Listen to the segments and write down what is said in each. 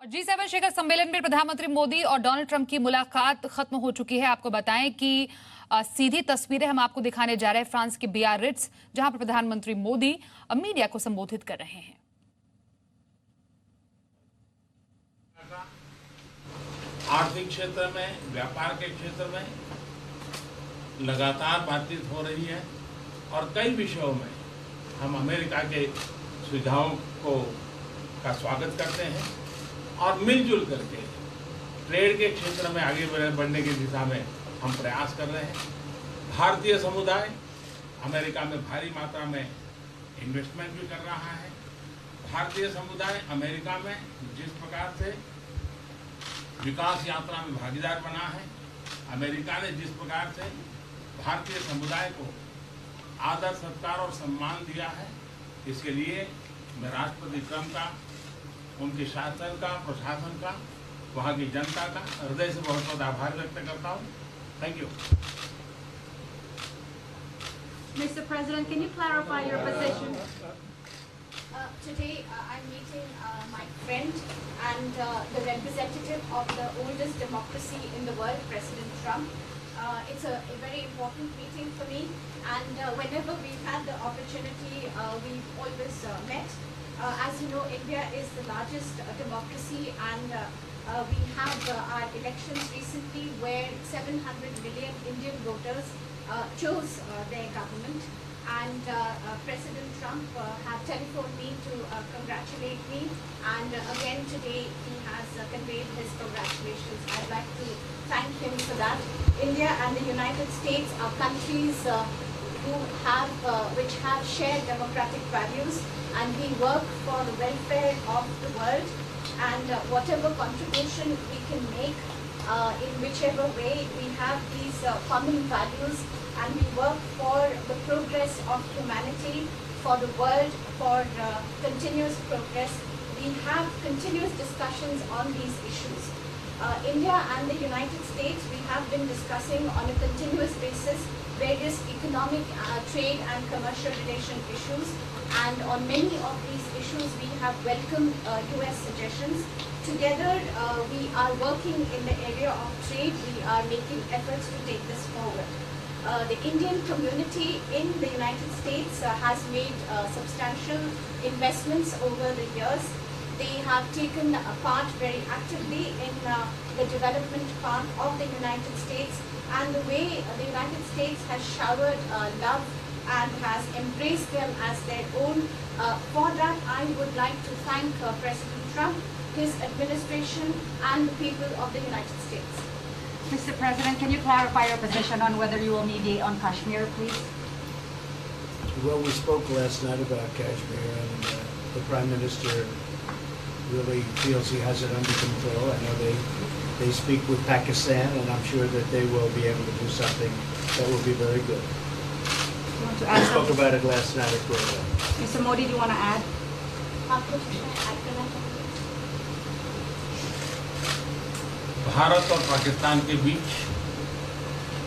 और G7 शिखर सम्मेलन में प्रधानमंत्री मोदी और डोनाल्ड ट्रंप की मुलाकात खत्म हो चुकी है। आपको बताएं कि सीधी तस्वीरें हम आपको दिखाने जा रहे हैं फ्रांस के बियारिट्ज, जहां पर प्रधानमंत्री मोदी मीडिया को संबोधित कर रहे हैं। आर्थिक क्षेत्र में, व्यापार के क्षेत्र में लगातार बातचीत हो रही है और कई विषयों में हम अमेरिका के सुझावों का स्वागत करते हैं और मिलजुल करके ट्रेड के क्षेत्र में आगे बढ़ने की दिशा में हम प्रयास कर रहे हैं। भारतीय समुदाय अमेरिका में भारी मात्रा में इन्वेस्टमेंट भी कर रहा है। भारतीय समुदाय अमेरिका में जिस प्रकार से विकास यात्रा में भागीदार बना है, अमेरिका ने जिस प्रकार से भारतीय समुदाय को आदर, सत्कार और सम्मान दिया है, इसके लिए मैं राष्ट्रपति ट्रंप का, उनके शासन का, प्रशासन का, वहाँ की जनता का हृदय से बहुत बहुत आभार व्यक्त करता हूँ। Thank you. Mr. President, can you clarify your position? Today I'm meeting my friend and the representative of the oldest democracy in the world, President Trump. It's a very important meeting for me, and whenever we've had the opportunity, we've always met. As you know, India is the largest democracy, and we had our elections recently where 700 million Indian voters chose their government. And President Trump had telephoned me to congratulate me, and again today he has conveyed his congratulations. I'd like to thank him for that. India and the United States are countries which have shared democratic values, and we work for the welfare of the world, and whatever contribution we can make in whichever way, we have these common values, and we work for the progress of humanity, for the world, for continuous progress. We have continuous discussions on these issues. India and the United States, we have been discussing on a continuous basis various economic, trade and commercial relation issues, and on many of these issues we have welcomed US suggestions. Together we are working in the area of trade. We are making efforts to take this forward. The Indian community in the United States has made substantial investments over the years. They have taken part very actively in the development part of the United States, and the way the United States has showered love and has embraced them as their own. For that, I would like to thank President Trump, his administration, and the people of the United States. Mr. President, can you clarify your position on whether you will mediate on Kashmir, please? Well, we spoke last night about Kashmir, and the Prime Minister really feels he has it under control. I know they speak with Pakistan, and I'm sure that they will be able to do something that will be very good. You want to We add spoke something? about it last night at Bilateral. Mr. Modi, do you want to add? Bharat और पाकिस्तान के बीच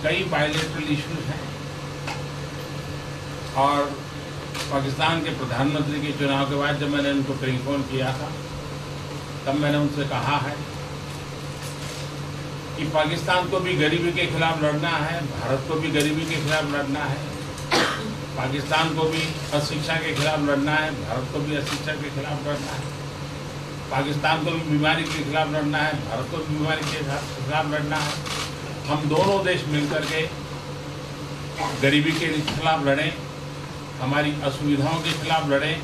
कई bilateral issues हैं और पाकिस्तान के प्रधानमंत्री के चुनाव के बाद जब मैंने उनको टेलीफोन किया था, तब मैंने उनसे कहा है कि पाकिस्तान को भी गरीबी के खिलाफ लड़ना है, भारत को भी गरीबी के खिलाफ लड़ना है, पाकिस्तान को भी अशिक्षा के खिलाफ लड़ना है, भारत को भी अशिक्षा के खिलाफ लड़ना है, पाकिस्तान को भी बीमारी के खिलाफ लड़ना है, भारत को भी बीमारी के खिलाफ लड़ना है। हम दोनों देश मिलकर के गरीबी के खिलाफ लड़ें, हमारी असुविधाओं के खिलाफ लड़ें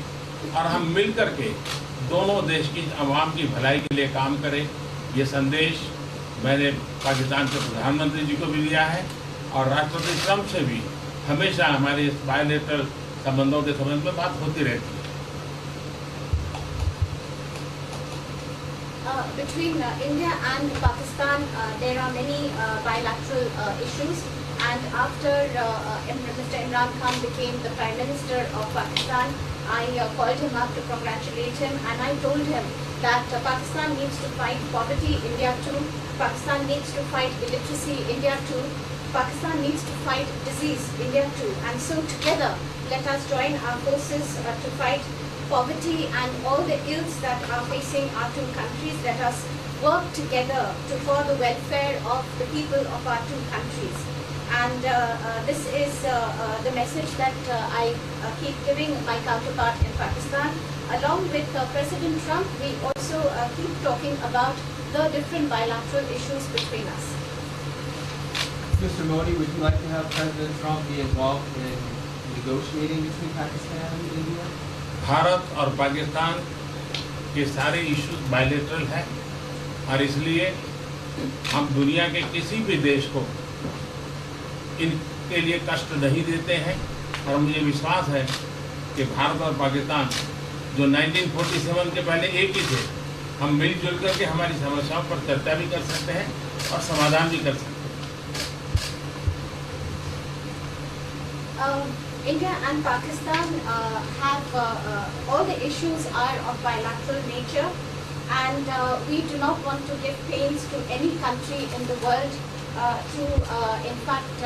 और हम मिलकर के दोनों देश की आवाम की भलाई के लिए काम करें। ये संदेश मैंने पाकिस्तान के प्रधानमंत्री जी को भी दिया है और राष्ट्रपति ट्रंप से भी हमेशा हमारे इस बायलैटरल संबंधों के संबंध में बात होती रहती है। Between India and Pakistan, there are many bilateral issues, and after Mr. Imran Khan became the Prime Minister of Pakistan, I called him up to congratulate him, and I told him that Pakistan needs to fight poverty, India too. Pakistan needs to fight illiteracy, India too. Pakistan needs to fight disease, India too. And so together, let us join our forces to fight poverty and all the ills that are facing our two countries. Let us work together for the welfare of the people of our two countries. And this is the message that I keep giving my counterpart in Pakistan. Along with President Trump, we also keep talking about the different bilateral issues between us. Mr. Modi, would you like to have President Trump be involved in negotiating between Pakistan and India? Bharat और पाकिस्तान के सारे issues bilateral हैं और इसलिए हम दुनिया के किसी भी देश को इनके लिए कष्ट नहीं देते हैं और मुझे विश्वास है कि भारत और पाकिस्तान जो 1947 के पहले एक ही थे, हम मिलजुल करके हमारी समस्याओं पर चर्चा भी कर सकते हैं और समाधान भी कर सकते हैं। India and Pakistan have all the issues are of bilateral nature, and we do not want to give pains to any country in the world to in fact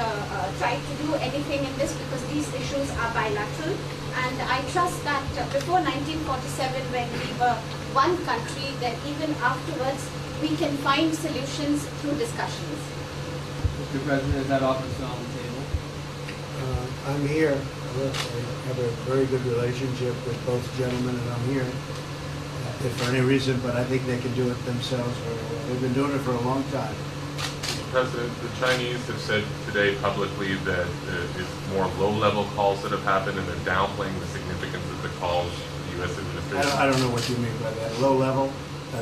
try to do anything in this, because these issues are bilateral. And I trust that before 1947, when we were one country, that even afterwards we can find solutions through discussions. Mr. President, is that offer still on the table? I'm here. I have a very good relationship with both gentlemen, and I'm here. If for any reason, but I think they can do it themselves very well. They've been doing it for a long time. Mr. President, the Chinese have said today publicly that it's more low-level calls that have happened, and they're downplaying the significance of the calls the U.S. administration. I don't know what you mean by that. Low level?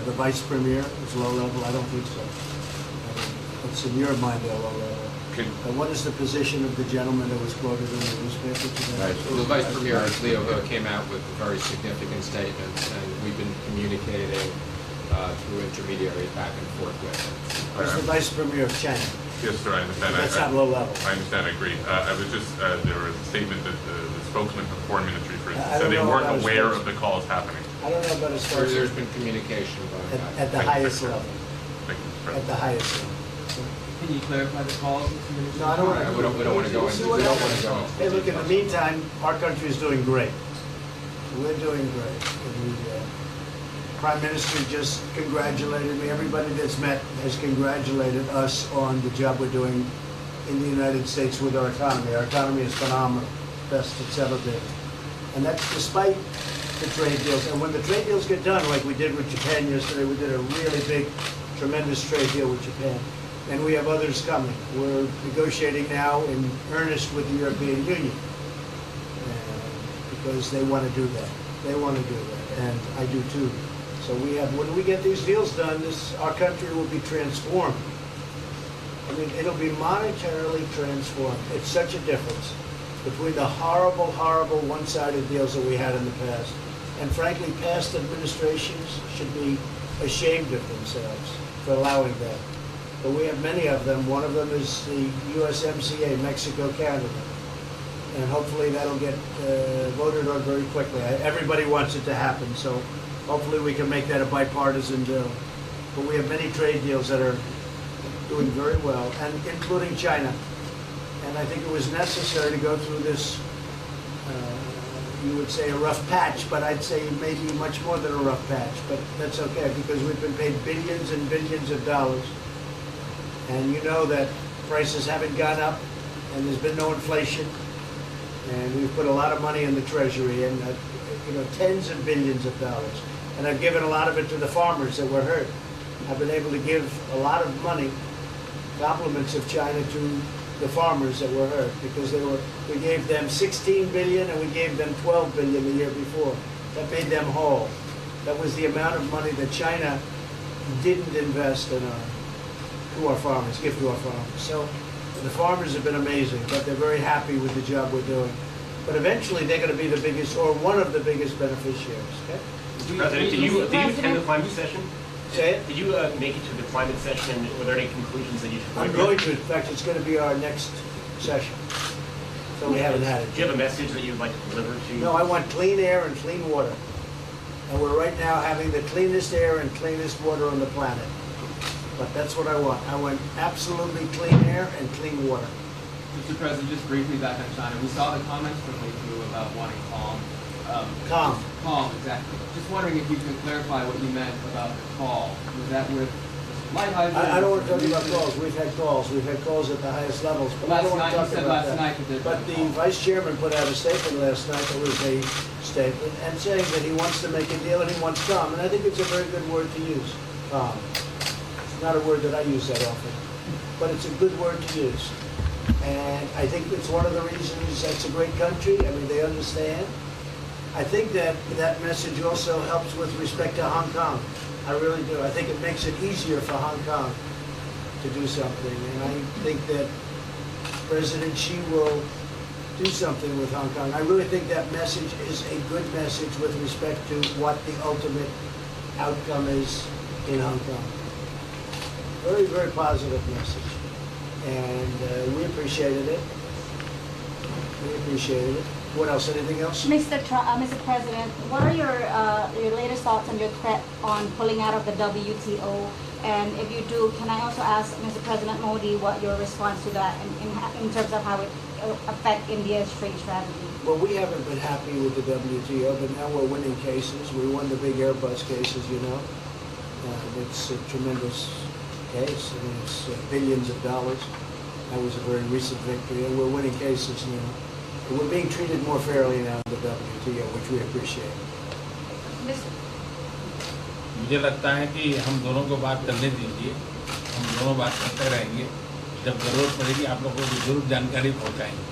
The vice premier is low level? I don't think so. What's in your mind, they're low level? What is the position of the gentleman that was quoted in the newspaper today? Well, the Vice Premier, Leo Ho, came out with very significant statements, and we've been communicating through intermediaries back and forth with him. He's the Vice Premier of China. Yes, sir, I understand. That's not low level. I understand, I agree. I was just, there was a statement that the spokesman for the Foreign Ministry, for instance, said they weren't aware of the calls happening. I don't know about his There's been communication going on. at the highest level. Thank you, Mr. At the President. highest level. Can you clarify the calls, Mr. Minister? No, I don't want to. We don't want to go into. We don't want to go. Hey, look, in the meantime, our country is doing great. We're doing great. And the Prime Minister just congratulated me. Everybody that's met has congratulated us on the job we're doing in the United States with our economy. Our economy is phenomenal, best it's ever been. And that's despite the trade deals. And when the trade deals get done, like we did with Japan yesterday, we did a really big, tremendous trade deal with Japan. And we have others coming. We're negotiating now in earnest with the European Union because they want to do that. They want to do that, and I do too. So we have, when we get these deals done, our country will be transformed. I mean, it'll be monetarily transformed. It's such a difference between the horrible, horrible one-sided deals that we had in the past. And frankly, past administrations should be ashamed of themselves for allowing that. But we have many of them. One of them is the USMCA, Mexico, Canada. And hopefully that'll get voted on very quickly. Everybody wants it to happen, so hopefully we can make that a bipartisan bill. But we have many trade deals that are doing very well, and including China. And I think it was necessary to go through this, you would say a rough patch, but I'd say maybe much more than a rough patch. But that's okay, because we've been paid billions and billions of dollars. And you know that prices haven't gone up, and there's been no inflation, and we've put a lot of money in the Treasury, and tens of billions of dollars. And I've given a lot of it to the farmers that were hurt. I've been able to give a lot of money, compliments of China, to the farmers that were hurt, because we gave them 16 billion and we gave them 12 billion the year before. That made them whole. That was the amount of money that China didn't invest in our farmers, give to our farmers. So the farmers have been amazing, but they're very happy with the job we're doing. But eventually they're going to be the biggest, or one of the biggest beneficiaries. Okay? Mr. President, did you attend the climate session? Say it? Did you make it to the climate session, and were there any conclusions that you took? I'm going to. In fact, it's going to be our next session. So we haven't had it. Do you have a message that you would like to deliver to? No, I want clean air and clean water. And we're right now having the cleanest air and cleanest water on the planet. But that's what I want. I want absolutely clean air and clean water. Mr. President, just briefly back on China, we saw the comments from Lee about wanting calm Calm. Calm, exactly. Just wondering if you can clarify what you meant about the call. Was that with Lighthizer? I don't want to talk about calls. We've had calls. We've had calls at the highest levels, but I don't want to talk about that. But the vice chairman put out a statement last night that was a statement and saying that he wants to make a deal and he wants calm. And I think it's a very good word to use, calm. It's not a word that I use that often, but it's a good word to use. And I think it's one of the reasons that's a great country. I mean, they understand. I think that that message also helps with respect to Hong Kong. I really do. I think it makes it easier for Hong Kong to do something. And I think that President Xi will do something with Hong Kong. I really think that message is a good message with respect to what the ultimate outcome is in Hong Kong. Very, very positive message. And we appreciated it. We appreciated it. What else? Anything else? Mr. President, what are your latest thoughts on your threat on pulling out of the WTO? And if you do, can I also ask Mr. President Modi what your response to that in terms of how it affect India's trade strategy? Well, we haven't been happy with the WTO, but now we're winning cases. We won the big Airbus cases, you know. It's a tremendous case. I mean, it's billions of dollars. That was a very recent victory, and we're winning cases now. We're being treated more fairly now in the WTO, which we appreciate. मुझे लगता है कि हम दोनों को बात करने दीजिए, हम दोनों बात करते रहेंगे, जब जरूरत पड़ेगी आप लोगों को जरूर जानकारी पहुंचाएंगे.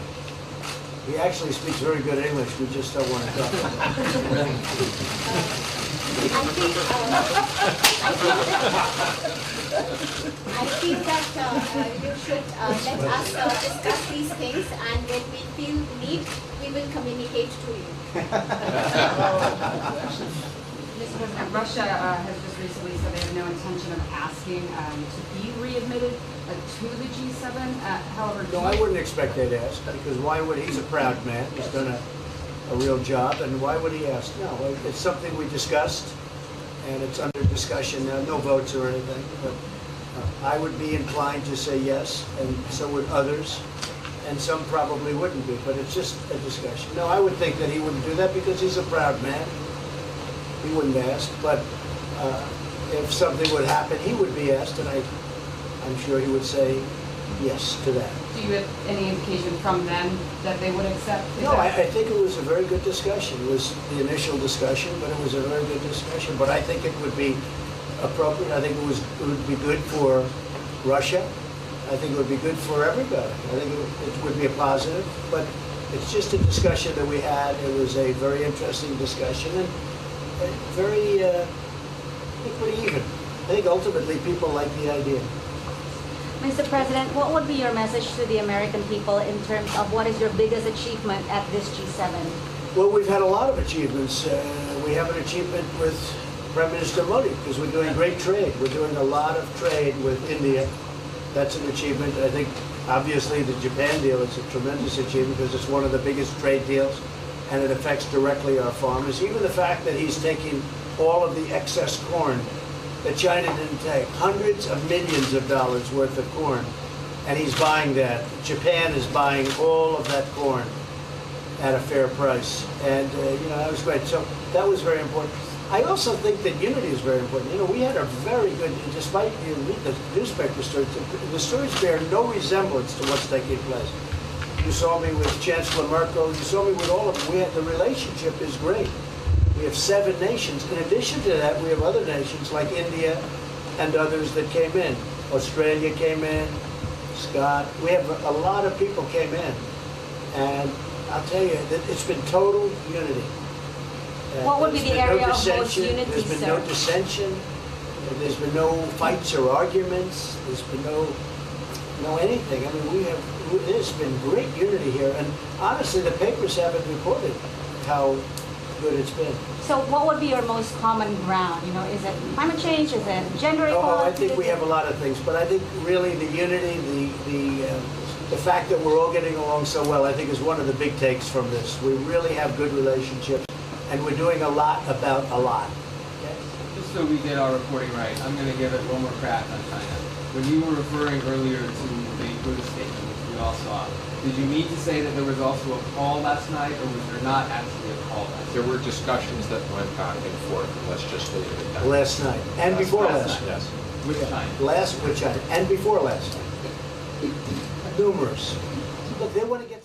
He actually speaks very good English, we just don't want to talk about it. I feel that you should let us discuss these things, and when we feel the need, we will communicate to you. Mr. President, Russia has just recently said they have no intention of asking to be readmitted to the G7. However, No, I wouldn't expect they'd ask, because why would, he's a proud man, he's done a real job, and why would he ask? No, it's something we discussed, and it's under discussion now, no votes or anything, but I would be inclined to say yes, and so would others, and some probably wouldn't be, but it's just a discussion. No, I would think that he wouldn't do that because he's a proud man. He wouldn't ask, but if something would happen, he would be asked, and I'm sure he would say yes to that. do you have any indication from them that they would accept? No, I think it was a very good discussion. It was the initial discussion, but it was a very good discussion. But I think it would be appropriate. I think it would be good for Russia. I think it would be good for everybody. I think it would be a positive. But it's just a discussion that we had. It was a very interesting discussion and very, I think pretty even. I think ultimately people like the idea. Mr. President, what would be your message to the American people in terms of what is your biggest achievement at this G7? Well, we've had a lot of achievements. We have an achievement with Prime Minister Modi because we're doing great trade. We're doing a lot of trade with India. That's an achievement. I think, obviously, the Japan deal is a tremendous achievement because it's one of the biggest trade deals and it affects directly our farmers. Even the fact that he's taking all of the excess corn that China didn't take, hundreds of millions of dollars worth of corn, and he's buying that. Japan is buying all of that corn at a fair price, and that was great. So that was very important. I also think that unity is very important. We had a very good, despite you read the newspaper stories, the stories bear no resemblance to what's taking place. You saw me with Chancellor Merkel. You saw me with all of them. The relationship is great. We have 7 nations. In addition to that, we have other nations like India and others that came in. Australia came in, Scott. We have a lot of people came in. And I'll tell you, that it's been total unity. What would be the area of most unity, There's been no dissension. There's been no fights or arguments. There's been no anything. I mean, there's been great unity here. And honestly, the papers haven't reported how good it's been. So what would be your most common ground? Is it climate change? Is it gender equality? I think we have a lot of things, but I think really the unity, the fact that we're all getting along so well, I think is one of the big takes from this. We really have good relationships, and we're doing a lot about a lot. Just so we get our reporting right, I'm going to give it one more crack on China. when you were referring earlier to the Buddha statement, which we all saw, did you mean to say that there was also a call last night, or was there not actually a call last night? There were discussions that went back and forth, and let's just leave it at that. Last night, and before last night. Yes. With China? With China, and before last night. Numerous. Look, they want to get